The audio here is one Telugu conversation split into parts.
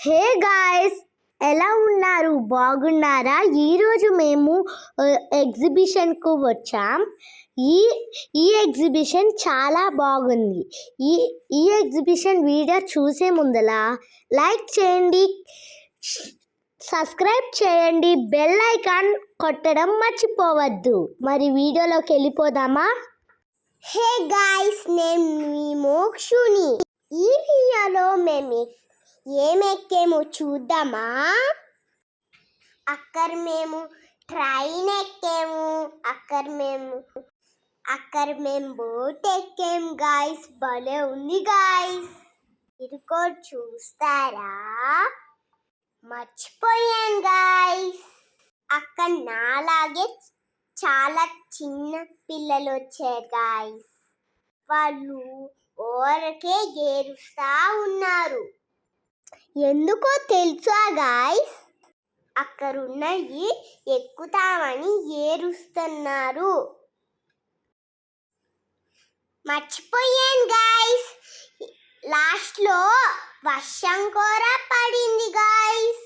హే గాయ్స్, ఎలా ఉన్నారు? బాగున్నారా? ఈరోజు మేము ఎగ్జిబిషన్కు వచ్చాం. ఈ ఈ ఎగ్జిబిషన్ చాలా బాగుంది. ఈ ఈ ఎగ్జిబిషన్ వీడియో చూసే ముందలా లైక్ చేయండి, సబ్స్క్రైబ్ చేయండి, బెల్ ఐకాన్ కొట్టడం మర్చిపోవద్దు. మరి వీడియోలోకి వెళ్ళిపోదామా? హే గాయ్స్, నేను మీ మోక్షుని. ఈ వీడియోలో మేము ఏమెక్కేమో చూద్దామా? మేము ట్రైన్ ఎక్కాము, మేము బోట్ ఎక్కాము గాయ్స్. భలే ఉంది గాయ్స్. మీరు కూడా చూస్తారా? మర్చిపోయాను గాయ్స్. అక్కడ నాలాగే చాలా చిన్న పిల్లలు వచ్చారు గాయ్స్. వాళ్ళు ఓరకే ఏరుస్తా ఉన్నారు. ఎందుకో తెలుసా గాయ్స్? అక్కడున్నవి ఎక్కుతామని ఏరుస్తున్నారు. మర్చిపోయాను గాయ్స్. లాస్ట్లో వర్షం కూడా పడింది గాయ్స్.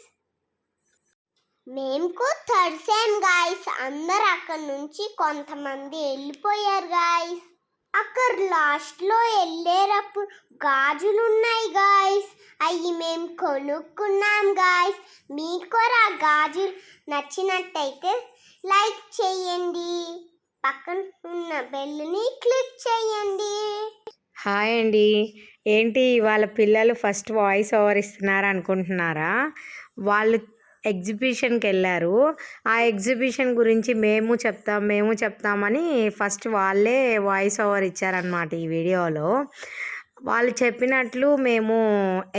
మేము కూడా తడిసాం గాయ్స్. అందరు అక్కడ నుంచి కొంతమంది వెళ్ళిపోయారు గాయ్స్. అక్కడ లాస్ట్లో వెళ్ళేటప్పుడు గాజులు ఉన్నాయి గాయ్స్. అవి మేము కొనుక్కున్నాం గాయ్స్. మీకు కూడా ఆ గాజులు నచ్చినట్టయితే లైక్ చేయండి, పక్కన ఉన్న బెల్ని క్లిక్ చేయండి. హాయ్ అండి. ఏంటి వాళ్ళ పిల్లలు ఫస్ట్ వాయిస్ ఓవర్ ఇస్తున్నారు అనుకుంటున్నారా? వాళ్ళు ఎగ్జిబిషన్కి వెళ్ళారు. ఆ ఎగ్జిబిషన్ గురించి మేము చెప్తామని ఫస్ట్ వాళ్ళే వాయిస్ ఓవర్ ఇచ్చారనమాట ఈ వీడియోలో. వాళ్ళు చెప్పినట్లు మేము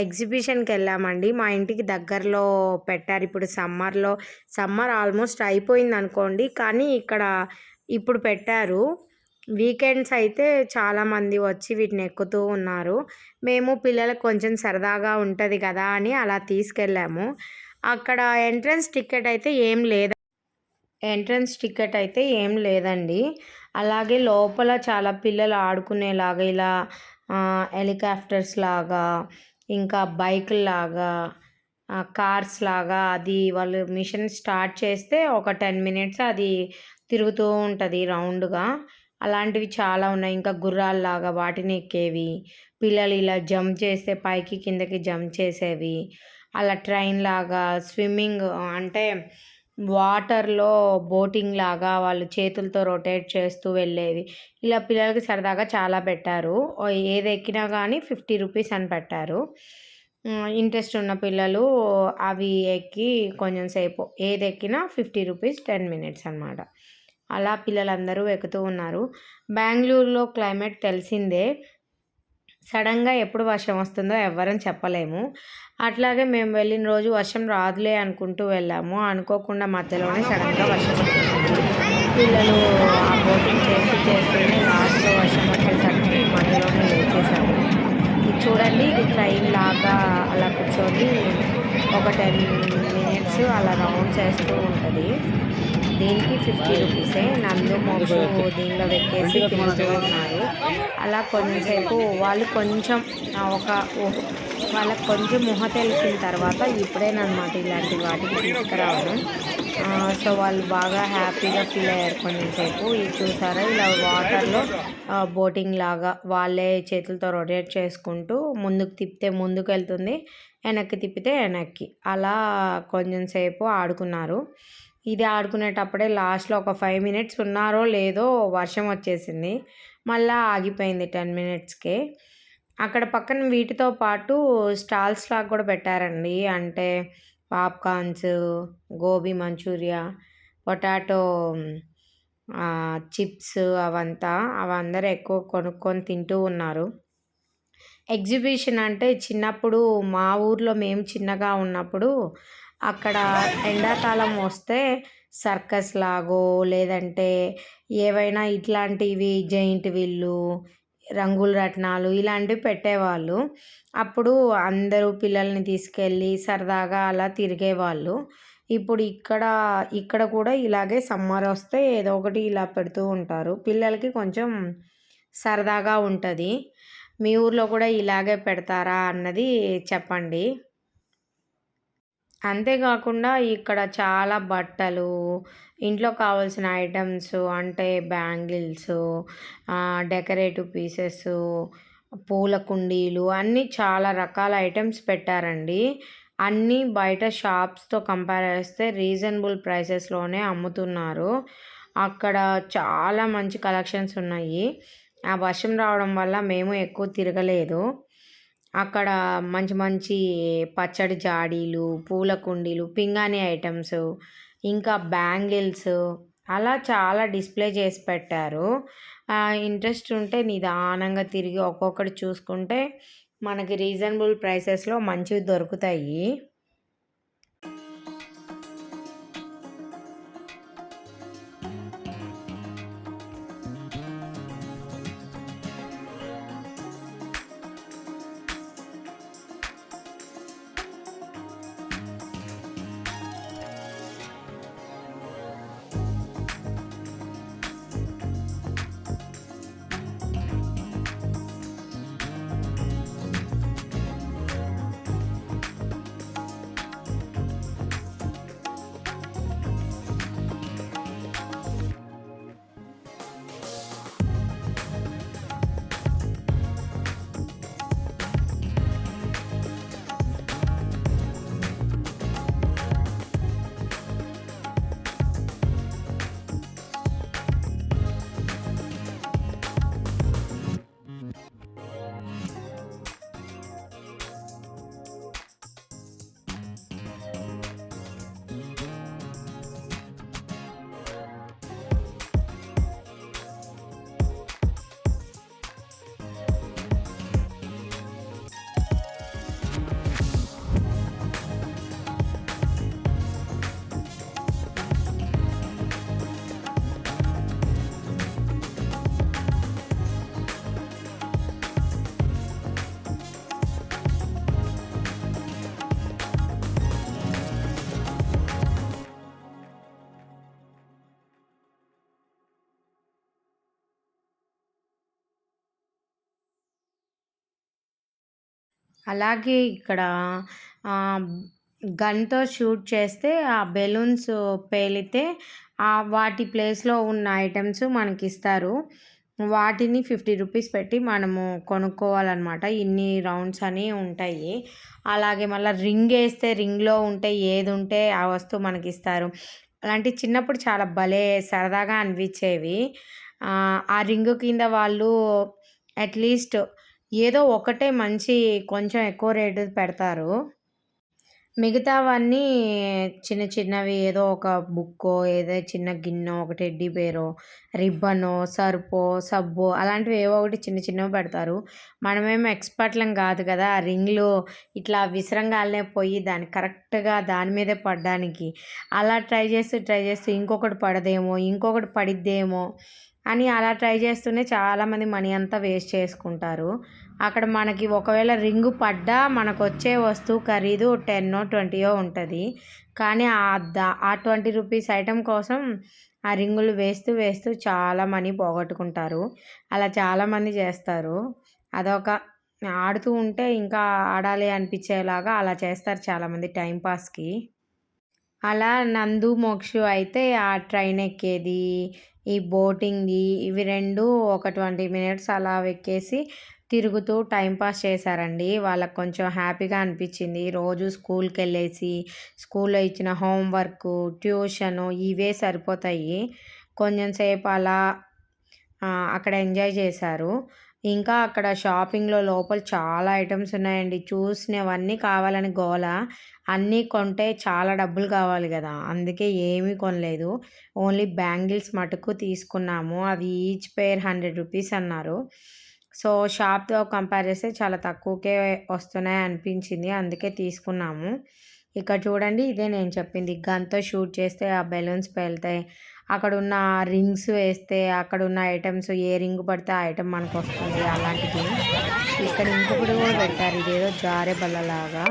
ఎగ్జిబిషన్కి వెళ్ళామండి. మా ఇంటికి దగ్గరలో పెట్టారు. ఇప్పుడు సమ్మర్ ఆల్మోస్ట్ అయిపోయింది అనుకోండి, కానీ ఇక్కడ ఇప్పుడు పెట్టారు. వీకెండ్స్ అయితే చాలామంది వచ్చి వీటిని ఎక్కుతూ ఉన్నారు. మేము పిల్లలకు కొంచెం సరదాగా ఉంటుంది కదా అని అలా తీసుకెళ్ళాము. అక్కడ ఎంట్రన్స్ టికెట్ అయితే ఏం లేదండి. అలాగే లోపల చాలా పిల్లలు ఆడుకునేలాగా ఇలా హెలికాప్టర్స్ లాగా, ఇంకా బైకుల లాగా, కార్స్ లాగా, అది వాళ్ళు మిషన్ స్టార్ట్ చేస్తే ఒక 10 మినిట్స్ అది తిరుగుతూ ఉంటుంది రౌండ్గా. అలాంటివి చాలా ఉన్నాయి. ఇంకా గుర్రాల్లాగా వాటిని ఎక్కేవి, పిల్లలు ఇలా జంప్ చేస్తే పైకి కిందకి జంప్ చేసేవి, అలా ట్రైన్ లాగా, స్విమ్మింగ్ అంటే వాటర్లో బోటింగ్ లాగా వాళ్ళు చేతులతో రొటేట్ చేస్తూ వెళ్ళేవి. ఇలా పిల్లలకి సరదాగా చాలా పెట్టారు. ఏది ఎక్కినా కానీ 50 రూపీస్ అని పెట్టారు. ఇంట్రెస్ట్ ఉన్న పిల్లలు అవి ఎక్కి కొంచెం సేపు ఏది ఎక్కినా 50 రూపీస్ 10 మినిట్స్ అనమాట. అలా పిల్లలందరూ ఎక్కుతూ ఉన్నారు. బెంగళూరులో క్లైమేట్ తెలిసిందే. సడన్గా ఎప్పుడు వర్షం వస్తుందో ఎవ్వరం చెప్పలేము. అట్లాగే మేము వెళ్ళిన రోజు వర్షం రాదులే అనుకుంటూ వెళ్ళాము. అనుకోకుండా మధ్యలోనే సడన్గా వర్షం వచ్చేసింది. పిల్లలు ఆ బోటింగ్ చేస్తూనే లాస్ట్లో వర్షం వచ్చేసరికి మధ్యలోనే లేచేసాము. ఇది చూడండి, ఇది ట్రైన్ లాగా అలా కూర్చొని ఒక 10 మినిట్స్ అలా రౌండ్ చేస్తూ ఉంటుంది. దీనికి 50 రూపీసే. నందు మోక్షు దీనిలో వెక్కేసి తిరుగుతూ ఉన్నారు. అలా కొంచెంసేపు వాళ్ళకి కొంచెం ఊహ తెలిసిన తర్వాత ఇప్పుడేనమాట ఇలాంటి వాటికి తీసుకురావడం. సో వాళ్ళు బాగా హ్యాపీగా ఫీల్ అయ్యారు కొంచెంసేపు. ఇది చూసారా, ఇలా వాటర్లో బోటింగ్ లాగా వాళ్ళే చేతులతో రొటేట్ చేసుకుంటూ ముందుకు తిప్పితే ముందుకు వెళ్తుంది, వెనక్కి తిప్పితే వెనక్కి, అలా కొంచెంసేపు ఆడుకున్నారు. ఇది ఆడుకునేటప్పుడే లాస్ట్లో ఒక 5 మినిట్స్ ఉన్నారో లేదో వర్షం వచ్చేసింది. మళ్ళీ ఆగిపోయింది 10 మినిట్స్కే. అక్కడ పక్కన వీటితో పాటు స్టాల్స్ లాగా కూడా పెట్టారండి. అంటే popcorns, gobi Manchuria, potato chips, అవందరూ ఎక్కువ కొనుక్కొని తింటూ ఉన్నారు. ఎగ్జిబిషన్ అంటే చిన్నప్పుడు మా ఊర్లో మేము చిన్నగా ఉన్నప్పుడు అక్కడ ఎండాకాలం వస్తే సర్కస్ లాగో లేదంటే ఏవైనా ఇట్లాంటివి జైంట్ వీళ్ళు, రంగుల రత్నాలు ఇలాంటివి పెట్టేవాళ్ళు. అప్పుడు అందరూ పిల్లల్ని తీసుకెళ్ళి సరదాగా అలా తిరిగేవాళ్ళు. ఇప్పుడు ఇక్కడ కూడా ఇలాగే సమ్మర్ వస్తే ఏదో ఒకటి ఇలా పెడుతూ ఉంటారు. పిల్లలకి కొంచెం సరదాగా ఉంటుంది. మీ ఊర్లో కూడా ఇలాగే పెడతారా అన్నది చెప్పండి. అంతేకాకుండా ఇక్కడ చాలా బట్టలు, ఇంట్లో కావాల్సిన ఐటమ్స్ అంటే బ్యాంగిల్స్, డెకరేటివ్ పీసెస్, పూల కుండీలు అన్నీ చాలా రకాల ఐటమ్స్ పెట్టారండి. అన్నీ బయట షాప్స్‌తో కంపేర్ చేస్తే రీజనబుల్ ప్రైసెస్‌లోనే అమ్ముతున్నారు. అక్కడ చాలా మంచి కలెక్షన్స్ ఉన్నాయి. ఆ వర్షం రావడం వల్ల మేము ఎక్కువ తిరగలేదు. అక్కడ మంచి మంచి పచ్చడి జాడీలు, పూల కుండీలు, పింగాణీ ఐటమ్స్, ఇంకా బ్యాంగిల్స్ అలా చాలా డిస్‌ప్లే చేసి పెట్టారు. ఇంట్రెస్ట్ ఉంటే నిదానంగా తిరిగి ఒక్కొక్కటి చూసుకుంటే మనకి రీజనబుల్ ప్రైసెస్‌లో మంచివి దొరుకుతాయి. అలాగే ఇక్కడ ఆహ్, గన్‌తో షూట్ చేస్తే ఆ బెలూన్స్ పేలితే వాటి ప్లేస్‌లో ఉన్న ఐటెమ్స్ మనకిస్తారు. వాటిని 50 రూపీస్ పెట్టి మనము కొనుక్కోవాలనమాట. ఇన్ని రౌండ్స్ అని ఉంటాయి. అలాగే మళ్ళా రింగేస్తే రింగ్‌లో ఉంటే ఏదుంటే ఆ వస్తువు మనకిస్తారు. అలాంటివి చిన్నప్పుడు చాలా భలే సరదాగా అనిపిచ్చేవి. ఆ రింగు కింద వాళ్ళు అట్‌లీస్ట్ ఏదో ఒకటే మంచి కొంచెం ఎక్కువ రేటుది పెడతారు. మిగతావన్నీ చిన్న చిన్నవి ఏదో ఒక బుక్కో, ఏదో చిన్న గిన్నో, ఒక టెడ్డీ బేరో, రిబ్బనో, సర్పో, సబ్బో అలాంటివి ఏవో ఒకటి చిన్న చిన్నవి పెడతారు. మనమేమో ఎక్స్‌పర్ట్‌లం కాదు కదా! ఆ రింగ్‌లు ఇట్లా విసరంగాల్నే పోయి దానికి కరెక్ట్‌గా దాని మీదే పడ్డానికి. అలా ట్రై చేస్తూ ఇంకొకటి పడదేమో, ఇంకొకటి పడిద్దేమో అని అలా ట్రై చేస్తూనే చాలామంది మనీ అంతా వేస్ట్ చేసుకుంటారు. అక్కడ మనకి ఒకవేళ రింగు పడ్డా మనకొచ్చే వస్తువు ఖరీదు 10 20 ఉంటది. కానీ ఆ 20 రూపీస్ ఐటెమ్ కోసం ఆ రింగులు వేస్తూ చాలా మనీ పోగొట్టుకుంటారు. అలా చాలామంది చేస్తారు. అదొక ఆడుతూ ఉంటే ఇంకా ఆడాలి అనిపించేలాగా అలా చేస్తారు చాలామంది టైమ్ పాస్‌కి. అలా నందు, మోక్షు అయితే ఆ ట్రైన్ ఎక్కేది, ఈ బోటింగ్‌ది ఇవి 2 ఒక 20 మినిట్స్ అలా ఎక్కేసి తిరుగుతూ టైమ్ పాస్ చేశారండి. వాళ్ళకి కొంచెం హ్యాపీగా అనిపించింది. రోజు స్కూల్‌కెళ్ళేసి స్కూల్‌లో ఇచ్చిన హోమ్ వర్కు, ట్యూషను ఇవే సరిపోతాయి. కొంచెం సేపు అలా అక్కడ ఎంజాయ్ చేశారు. ఇంకా అక్కడ షాపింగ్‌లో లోపల చాలా ఐటెమ్స్ ఉన్నాయండి. చూసినవన్నీ కావాలని గోల. అన్నీ కొంటే చాలా డబ్బులు కావాలి గదా! అందుకే ఏమీ కొనలేదు. ఓన్లీ బ్యాంగిల్స్ మటుకు తీసుకున్నాము. అవి ఈచ్ పెయిర్ 100 రూపీస్ అన్నారు. సో, షాప్‌తో కంపేర్ చేస్తే చాలా తక్కువకే వస్తున్నాయి అనిపించింది. అందుకే తీసుకున్నాము. ఇక్కడ చూడండి ఇదే నేను చెప్పింది. గన్‌తో షూట్ చేస్తే ఆ బెలూన్స్ పేలుతాయి. అక్కడున్న రింగ్స్ వేస్తే అక్కడున్న ఐటెమ్స్ ఏ రింగ్ పడితే ఆ ఐటెమ్ మనకొస్తుంది అలాంటిది. ఇక్కడ ఇంకొకటి కూడా పెట్టారు. ఇదేదో జారే బల్లలాగా.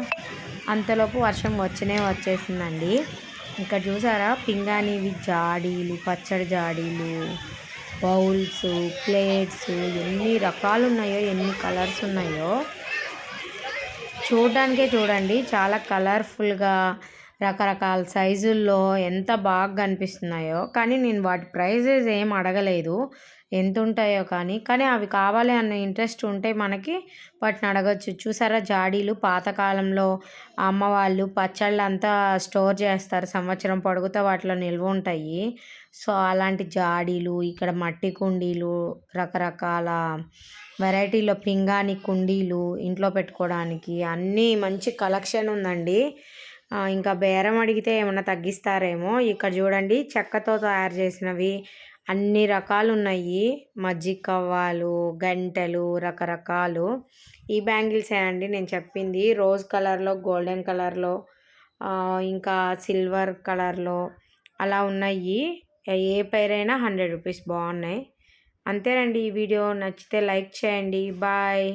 అంతలోపు వర్షం వచ్చేసిందండి. ఇక్కడ చూసారా పింగాణీవి జాడీలు, పచ్చడి జాడీలు, బౌల్స్, ప్లేట్స్ ఎన్ని రకాలున్నాయో, ఎన్ని కలర్స్ ఉన్నాయో. చూడడానికే చూడండి చాలా కలర్ఫుల్గా రకరకాల సైజుల్లో ఎంత బాగా కనిపిస్తున్నాయో. కానీ నేను వాటి ప్రైజెస్ ఏం అడగలేదు ఎంత ఉంటాయో, కానీ అవి కావాలి అన్న ఇంట్రెస్ట్ ఉంటే మనకి వాటిని అడగచ్చు. చూసారా జాడీలు పాతకాలంలో అమ్మ వాళ్ళు పచ్చళ్ళు అంతా స్టోర్ చేస్తారు, సంవత్సరం పొడుగుతా వాటిలో నిల్వ ఉంటాయి. సో అలాంటి జాడీలు, ఇక్కడ మట్టి కుండీలు, రకరకాల వెరైటీలో పింగాణి కుండీలు ఇంట్లో పెట్టుకోవడానికి అన్నీ మంచి కలెక్షన్ ఉందండి. ఇంకా బేరం అడిగితే ఏమన్నా తగ్గిస్తారేమో. ఇక్కడ చూడండి చెక్కతో తయారు చేసినవి అన్ని రకాలు ఉన్నాయి. మజ్జిగ కవ్వాలు, గంటెలు, రకరకాలు. ఈ బ్యాంగిల్సే అండి నేను చెప్పింది. రోజ్ కలర్లో, గోల్డెన్ కలర్లో, ఇంకా సిల్వర్ కలర్లో అలా ఉన్నాయి. ఏ పేరైనా 100 రూపీస్. బాగున్నాయి. అంతేనండి. ఈ వీడియో నచ్చితే లైక్ చేయండి. బాయ్.